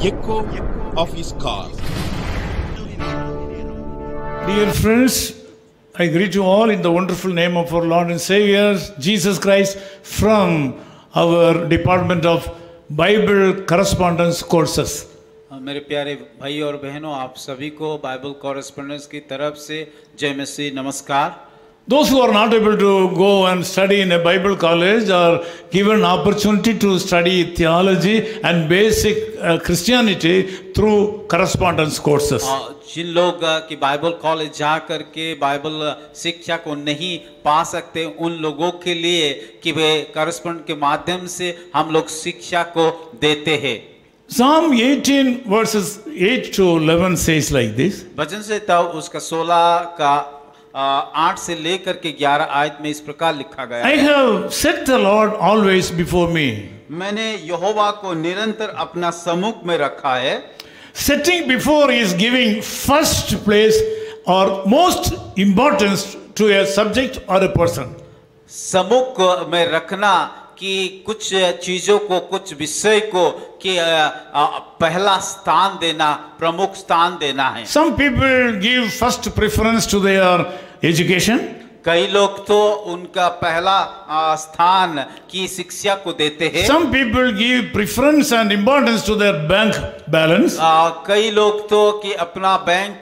echo of his call. Dear friends, I greet you all in the wonderful name of our Lord and Savior, Jesus Christ, from our Department of Bible Correspondence Courses. मेरे प्यारे भाई और बहनों, आप सभी को Bible correspondence की तरफ से जय मसीह नमस्कार। Those who are not able to go and study in a Bible college are given opportunity to study theology and basic Christianity through correspondence courses. जिन लोग की बाइबल कॉलेज जा करके बाइबल शिक्षा को नहीं पा सकते, उन लोगों के लिए कि वे कॉरेस्पॉन्डेंट के माध्यम से हम लोग शिक्षा को देते हैं। Psalm 18 verses 8 to 11 says like this. भजन संहिता उसका 16 का 8 से लेकर के 11 आयत में इस प्रकार लिखा गया I have set the Lord always before me. मैंने यहोवा को निरंतर अपना सम्मुख में रखा है। Setting before is giving first place or most importance to a subject or a person. सम्मुख में रखना कि कुछ चीजों को, कुछ विषय को कि पहला स्थान देना, प्रमुख स्थान देना है। Some people give first preference to their education. कई लोग तो उनका पहला स्थान की शिक्षा को देते हैं। Some people give preference and importance to their bank balance. कई लोग तो कि अपना बैंक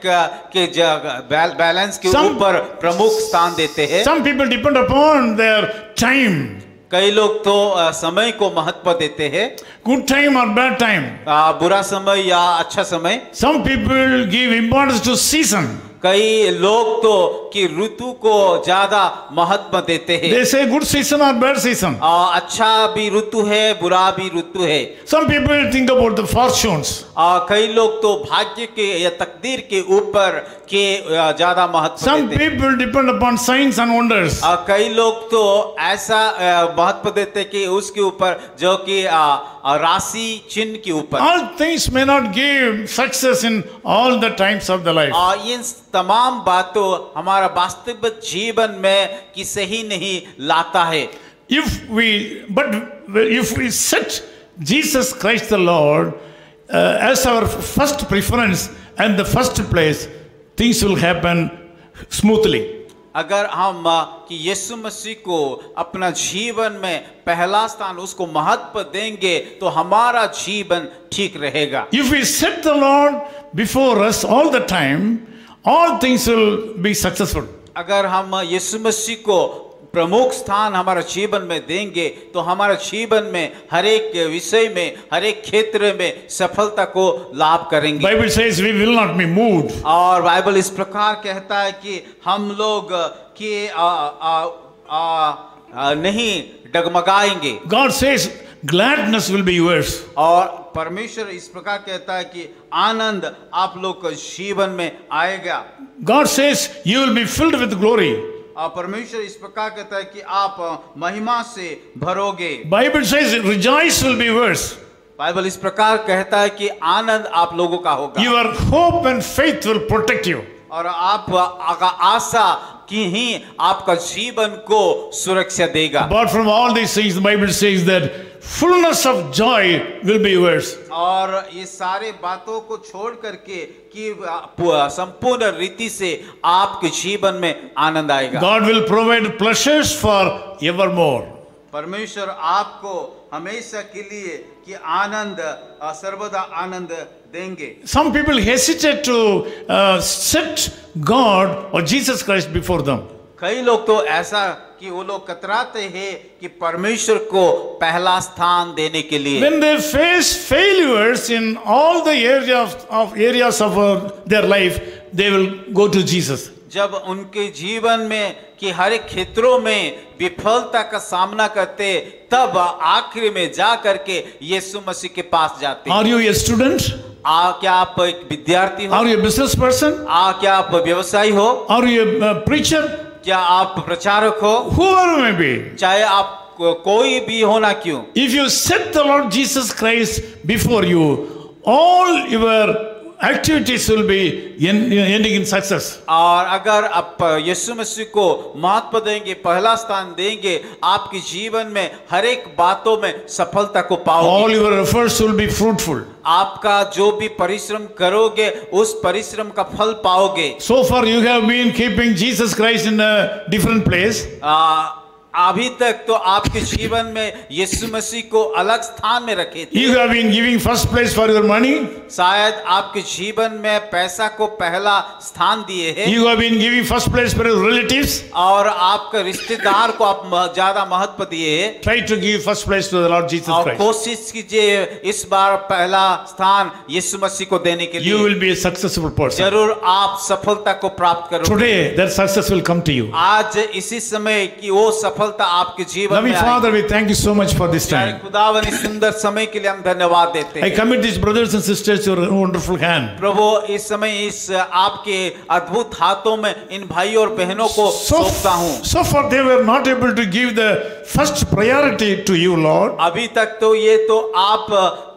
के बैलेंस के ऊपर प्रमुख स्थान देते हैं। Some people depend upon their time. कई लोग तो समय को महत्व देते हैं, Good time or bad time. बुरा समय या अच्छा समय। Some people give importance to season. कई लोग तो कि ऋतु को ज्यादा महत्व देते हैं। They say good season or bad season. अच्छा भी ऋतु है, बुरा भी ऋतु है। Some people think about the fortunes. कई लोग तो भाग्य के या तकदीर के ऊपर के ज्यादा महत्व Some देते हैं। people depend upon signs and wonders. कई लोग तो ऐसा महत्व देते कि उसके ऊपर जो कि राशि चिन्ह के ऊपर। All things may not give success in all the times of the life. इन तमाम बातों हमारा वास्तविक जीवन में कि सही नहीं लाता है। If we set Jesus Christ the Lord as our first preference and the first place, things will happen smoothly. अगर हम कि यीशु मसीह को अपना जीवन में पहला स्थान, उसको महत्व देंगे तो हमारा जीवन ठीक रहेगा। If we set the Lord before us all the time, all things will be successful. अगर हम यीशु मसीह को प्रमुख स्थान हमारा जीवन में देंगे तो हमारा जीवन में हर एक विषय में, हर एक क्षेत्र में सफलता को लाभ करेंगे। Bible says we will not be moved. और बाइबल इस प्रकार कहता है कि हम लोग कि नहीं डगमगाएंगे। God says gladness will be yours. और परमेश्वर इस प्रकार कहता है कि आनंद आप लोग के जीवन में आएगा। God says you will be filled with glory. परमेश्वर इस प्रकार कहता है कि आप महिमा से भरोगे। Bible says rejoice will be yours. Bible इस प्रकार कहता है कि आनंद आप लोगों का होगा। Your hope and faith will protect you. और आप आशा की ही आपका जीवन को सुरक्षा देगा। Apart from all these things, the Bible says that fullness of joy will be yours. और ये सारे बातों को छोड़ करके कि संपूर्ण रीति से आपके जीवन में आनंद आएगा। God will provide pleasures for evermore. परमेश्वर आपको हमेशा के लिए कि आनंद सर्वदा आनंद देंगे। Some people hesitate to set God or Jesus Christ before them. कई लोग तो ऐसा कि वो लोग कतराते हैं कि परमेश्वर को पहला स्थान देने के लिए। When they face failures in all the areas of their life, they will go to Jesus. जब उनके जीवन में कि हर एक क्षेत्रों में विफलता का सामना करते, तब आखिर में जा करके यीशु मसीह के पास जाते। Are you a student? क्या आप एक विद्यार्थी हो? Are you a business person? क्या आप व्यवसायी हो? Are you a preacher? क्या आप प्रचारक हो? Whoever may be. चाहे आप कोई भी होना क्यों। If you set the Lord Jesus Christ before you, all your activities will be ending in success. और अगर आप यीशु मसीह को महत्व देंगे, पहला स्थान देंगे, आपके जीवन में हर एक बातों में सफलता को All पाओगे। your efforts will be fruitful. आपका जो भी परिश्रम करोगे उस परिश्रम का फल पाओगे। So far you have been keeping Jesus Christ in a different place. अभी तक तो आपके जीवन में यीशु मसीह को अलग स्थान में रखे थे। You have been giving first place for your money. शायद आपके जीवन में पैसा को पहला स्थान दिए हैं। You have been giving first place for your relatives. और आपके रिश्तेदार को आप ज्यादा महत्व दिए हैं। Try to give first place to the Lord Jesus और Christ. कोशिश कीजिए इस बार पहला स्थान यीशु मसीह को देने के You लिए। will be a successful person. जरूर आप सफलता को प्राप्त करोगे। Today that success will come to you. आज इसी समय की वो सफलता आपके जीवन Loving में Father, we thank you so much for this आए। time. खुदावन इस सुंदर समय के लिए हम धन्यवाद देते I हैं। commit these brothers and sisters to your wonderful hand. प्रभु इस समय इस आपके अद्भुत हाथों में इन भाइयों और बहनों को सौंपता हूँ। So far they were not able to give the first priority to you, Lord. अभी तक तो ये तो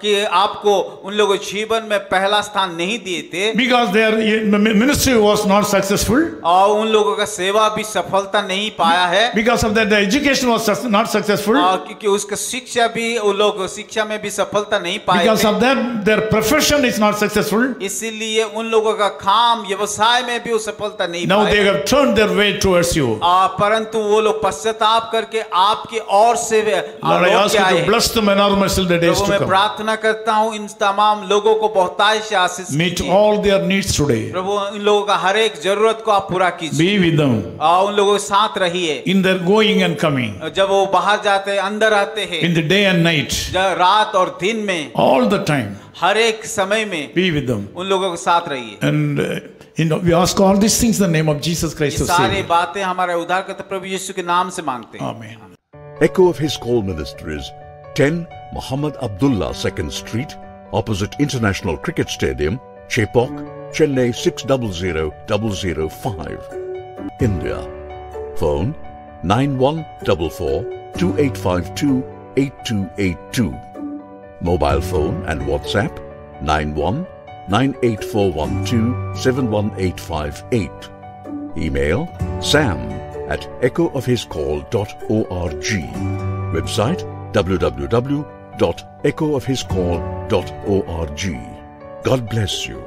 आपको उन लोगों जीवन में पहला स्थान नहीं दिए थे, Because their ministry was not successful. और उन लोगों का सेवा भी सफलता नहीं पाया है, Because of that the education was not successful. और क्योंकि उसका शिक्षा भी उन लोग शिक्षा में भी सफलता नहीं पाए Because थे। of that their profession is not successful. इसीलिए उन लोगों का काम व्यवसाय में भी वो सफलता नहीं Now पाए। they have turned their way towards you. परंतु वो लोग पश्चाताप करके आपकी ओर से Lord, I लौट ask के you आए to हैं। bless them enormously the days Prabhu to मैं come. प्रार्थना करता हूँ इन तमाम लोगों को बहुतायत से आशीष Meet कीजिए। all their needs today. प्रभु इन लोगों का हर एक जरूरत को आप पूरा कीजिए, Be with them और उन लोगों के साथ रहिए। in their going and coming, जब वो बाहर जाते हैं, अंदर आते हैं, in the day and night, जब रात और दिन में, all the time. हर एक समय में Be with them. उन लोगों के साथ रहिए। And we ask all these things in the name of Jesus Christ ये of सारी Savior. बातें हमारे उद्धारकर्ता प्रभु यीशु के नाम से मांगते हैं। Amen. Echo of His Call Ministries, 10 Muhammad Abdullah 2nd Street, opposite International Cricket Stadium, Chepauk, Chennai 600005, India. Phone 9144-2852-8282. Mobile phone and WhatsApp 91-98412-71858. Email sam@echoofhiscall.org. Website www.echoofhiscall.org. God bless you.